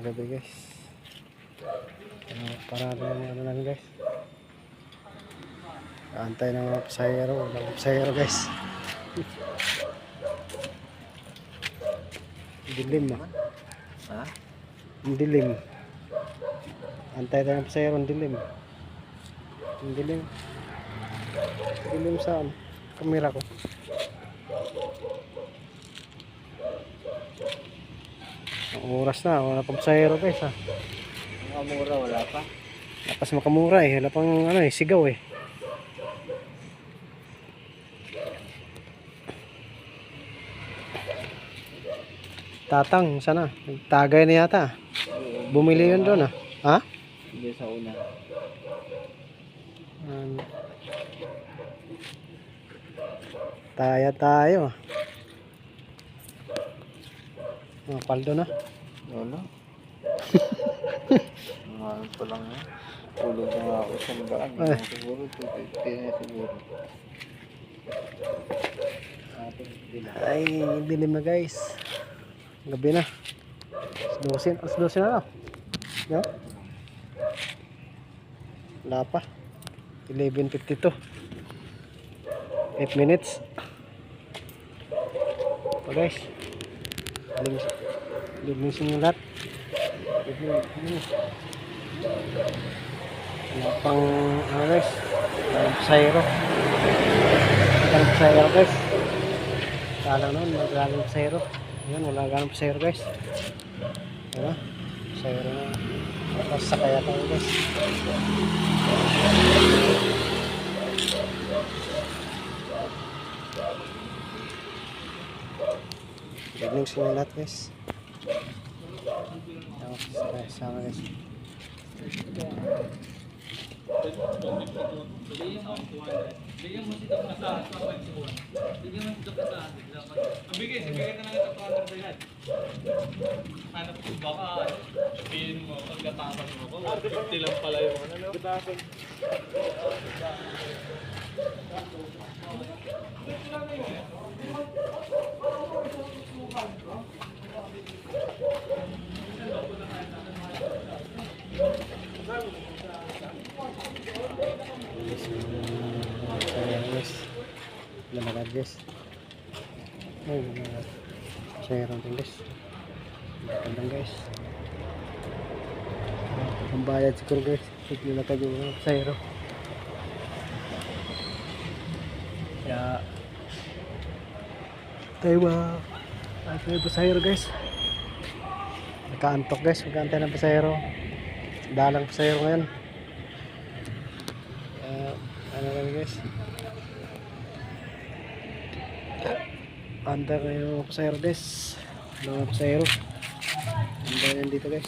gabi guys. Parado ng ano lang guys. Antay ng mga pasahero. Walang pasahero guys. Dilim ah. Ha? Dilim. Antay tayo ng pasahero. Dilim. Dilim. Dilim saan? Kamera ko. Ang oras na. Wala pang pasahero guys ha. Makamura, wala pa. Lapas makamura eh. Wala pang ano eh. Sigaw eh. Tatang, sana? Tagay na yata. Bumili yun doon ah. Ha? Hindi sa una. Tayo. Paldo na. Wala. Ngayon pa lang yan. Tulog na nga ako sa daan. Ay. Siguro, 250 na siguro. Ay, dilim na guys. Gabi na. Alas 12 na lang. No? Wala pa. 11:52. 8 minutes. So guys. Linisin yung lahat. Wala pang ano guys. Walang pasayro. Walang pasayro guys. Kala nun, magaling pasayro. Ayan, wala ganang pasayro guys. Ayan, pasayro na. Tapos sakaya tayo guys. Galing siya lahat guys. Ayan, sama guys. Bigyan mo sito na sa bigyan mo sito na sa bigyan ka na ng 200 yan. Ano po baka sabihin mo pagkatapos mo ko 50 lang pala yung ano no? Lamagad guys. Ay, lamagad. Saya ronting guys. Gandang guys. Ang bayad siguro guys. Lamagad yung sayro. Kaya tayo pasahero guys. Nakaantok guys. Magkantay ng pasahero. Dalang pasahero ngayon. Ano lang guys. Anda kayo pasahero guys. Mga pasahero. Anda yan dito guys.